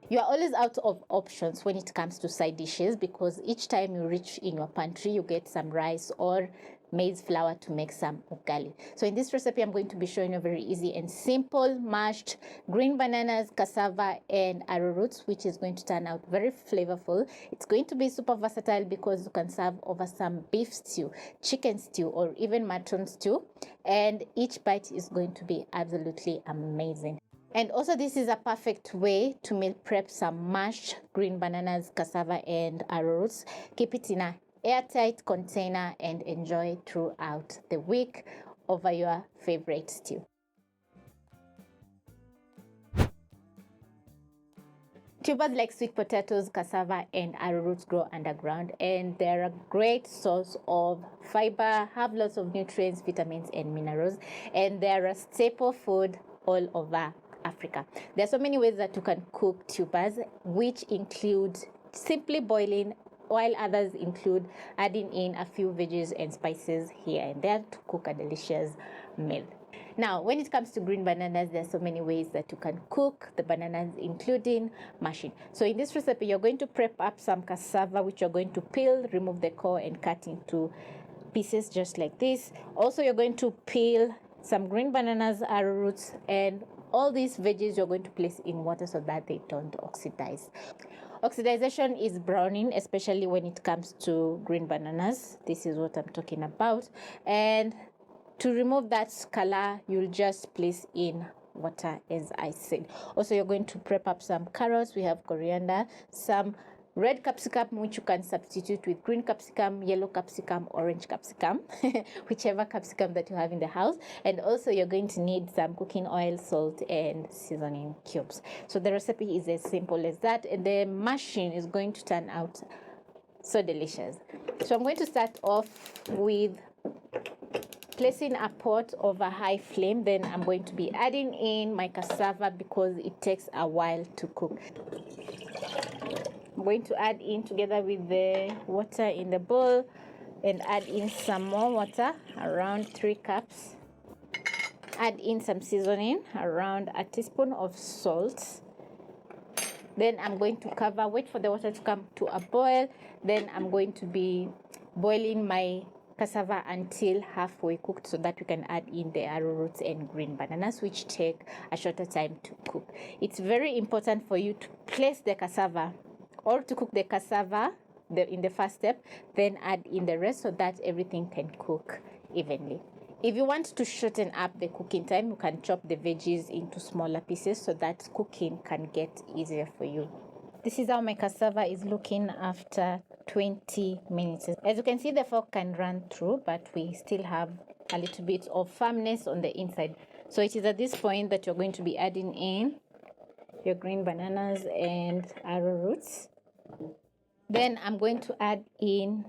You are always out of options when it comes to side dishes, because each time you reach in your pantry, you get some rice or maize flour to make some ugali. So in this recipe, I'm going to be showing you very easy and simple mashed green bananas, cassava, and arrowroots, which is going to turn out very flavorful. It's going to be super versatile because you can serve over some beef stew, chicken stew, or even mutton stew, and each bite is going to be absolutely amazing. And also, this is a perfect way to meal prep some mashed green bananas, cassava, and arrowroots. Keep it in a airtight container and enjoy throughout the week over your favorite stew. Tubers like sweet potatoes, cassava, and arrowroots grow underground, and they're a great source of fiber, have lots of nutrients, vitamins, and minerals, and they're a staple food all over Africa. There are so many ways that you can cook tubers, which include simply boiling, while others include adding in a few veggies and spices here and there to cook a delicious meal. Now, when it comes to green bananas, there are so many ways that you can cook the bananas, including mashing. So in this recipe, you're going to prep up some cassava, which you're going to peel, remove the core, and cut into pieces just like this. Also, you're going to peel some green bananas, arrowroots, and all these veggies you're going to place in water so that they don't oxidize. Oxidization is browning, especially when it comes to green bananas. This is what I'm talking about. And to remove that color, you'll just place in water, as I said. Also, you're going to prep up some carrots. We have coriander, some red capsicum, which you can substitute with green capsicum, yellow capsicum, orange capsicum, whichever capsicum that you have in the house. And also, you're going to need some cooking oil, salt, and seasoning cubes. So the recipe is as simple as that, and the mashing is going to turn out so delicious. So I'm going to start off with placing a pot over high flame. Then I'm going to be adding in my cassava because it takes a while to cook. I'm going to add in together with the water in the bowl and add in some more water, around 3 cups. Add in some seasoning, around a teaspoon of salt. Then I'm going to cover, wait for the water to come to a boil. Then I'm going to be boiling my cassava until halfway cooked so that we can add in the arrowroots and green bananas, which take a shorter time to cook. It's very important for you to place the cassava or to cook the cassava in the first step, then add in the rest so that everything can cook evenly. If you want to shorten up the cooking time, you can chop the veggies into smaller pieces so that cooking can get easier for you. This is how my cassava is looking after 20 minutes. As you can see, the fork can run through, but we still have a little bit of firmness on the inside. So it is at this point that you're going to be adding in your green bananas and arrowroots. Then I'm going to add in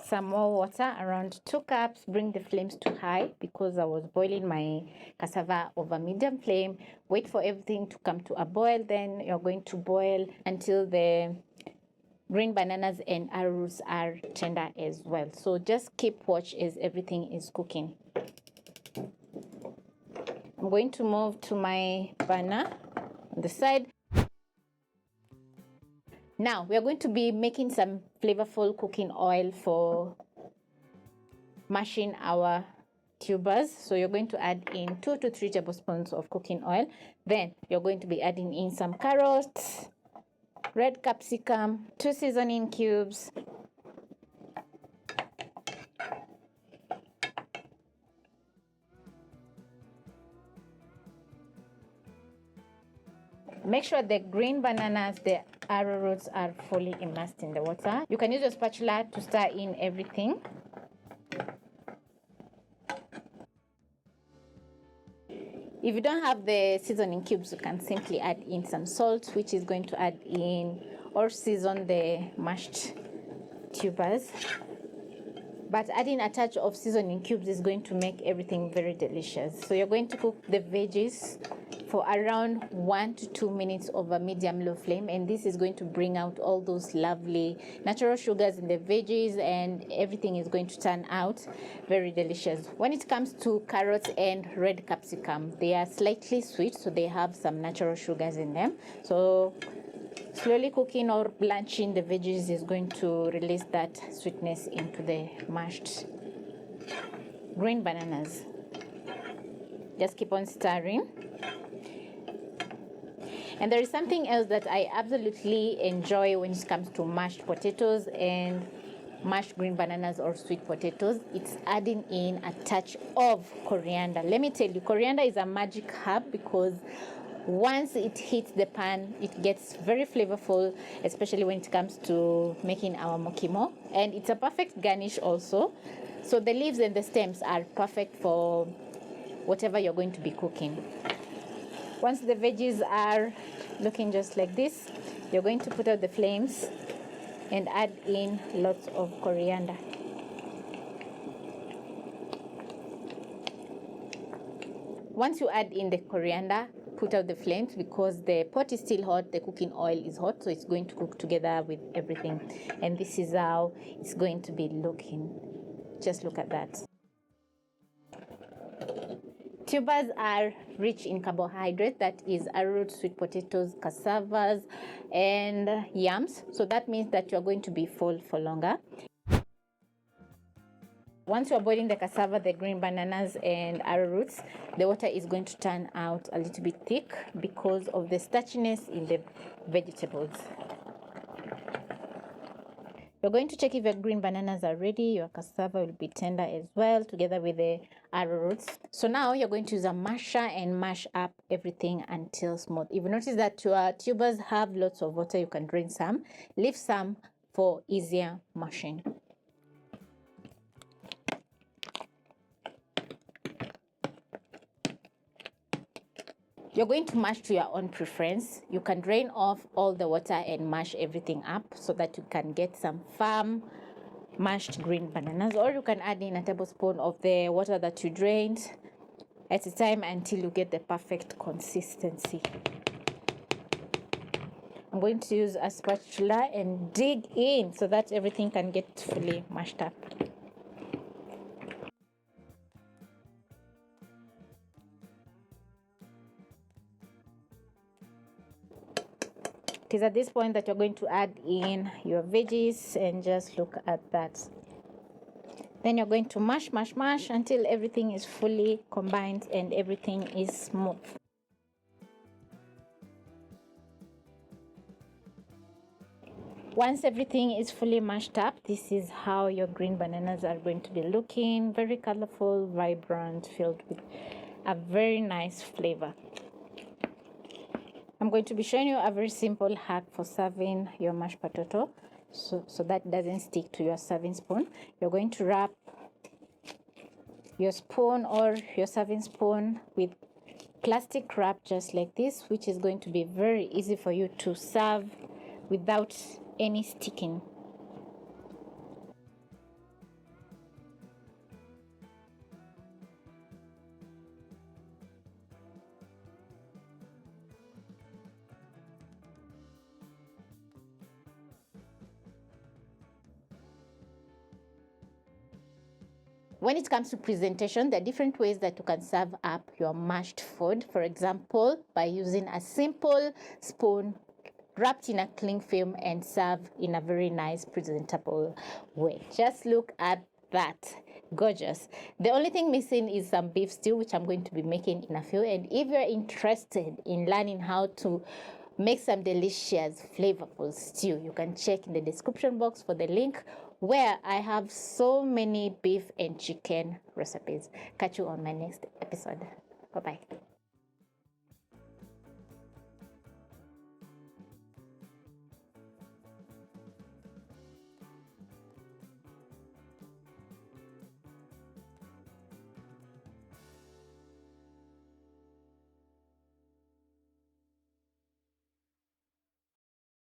some more water, around 2 cups. Bring the flames to high because I was boiling my cassava over medium flame. Wait for everything to come to a boil. Then you're going to boil until the green bananas and arrowroots are tender as well. So just keep watch as everything is cooking. I'm going to move to my burner on the side. Now, we are going to be making some flavorful cooking oil for mashing our tubers. So you're going to add in 2 to 3 tablespoons of cooking oil. Then you're going to be adding in some carrots, red capsicum, 2 seasoning cubes, make sure the green bananas, the arrowroots are fully immersed in the water. You can use your spatula to stir in everything. If you don't have the seasoning cubes, you can simply add in some salt, which is going to add in or season the mashed tubers. But adding a touch of seasoning cubes is going to make everything very delicious. So you're going to cook the veggies for around 1 to 2 minutes over medium low flame, and this is going to bring out all those lovely natural sugars in the veggies, and everything is going to turn out very delicious. When it comes to carrots and red capsicum, they are slightly sweet, so they have some natural sugars in them. So slowly cooking or blanching the veggies is going to release that sweetness into the mashed green bananas. Just keep on stirring. And there is something else that I absolutely enjoy when it comes to mashed potatoes and mashed green bananas or sweet potatoes. It's adding in a touch of coriander. Let me tell you, coriander is a magic herb because once it hits the pan, it gets very flavorful, especially when it comes to making our mokimo. And it's a perfect garnish also. So the leaves and the stems are perfect for whatever you're going to be cooking. Once the veggies are looking just like this, you're going to put out the flames and add in lots of coriander. Once you add in the coriander, put out the flames because the pot is still hot, the cooking oil is hot, so it's going to cook together with everything. And this is how it's going to be looking. Just look at that. Tubers are rich in carbohydrates, that is arrowroot, sweet potatoes, cassavas, and yams. So that means that you're going to be full for longer. Once you're boiling the cassava, the green bananas, and arrowroots, the water is going to turn out a little bit thick because of the starchiness in the vegetables. You're going to check if your green bananas are ready. Your cassava will be tender as well, together with the arrowroots. So now you're going to use a masher and mash up everything until smooth. If you notice that your tubers have lots of water, you can drain some, leave some for easier mashing. You're going to mash to your own preference. You can drain off all the water and mash everything up so that you can get some firm mashed green bananas, or you can add in a tablespoon of the water that you drained at a time until you get the perfect consistency. I'm going to use a spatula and dig in so that everything can get fully mashed up. It is at this point that you're going to add in your veggies, and just look at that. Then you're going to mash until everything is fully combined and everything is smooth. Once everything is fully mashed up, this is how your green bananas are going to be looking. Very colorful, vibrant, filled with a very nice flavor. I'm going to be showing you a very simple hack for serving your mashed potato so that it doesn't stick to your serving spoon. You're going to wrap your spoon or your serving spoon with plastic wrap just like this, which is going to be very easy for you to serve without any sticking. When it comes to presentation, there are different ways that you can serve up your mashed food. For example, by using a simple spoon wrapped in a cling film and serve in a very nice presentable way. Just look at that. Gorgeous. The only thing missing is some beef stew, which I'm going to be making in a few. And if you're interested in learning how to make some delicious, flavorful stew, you can check in the description box for the link where I have so many beef and chicken recipes. Catch you on my next episode. Bye-bye.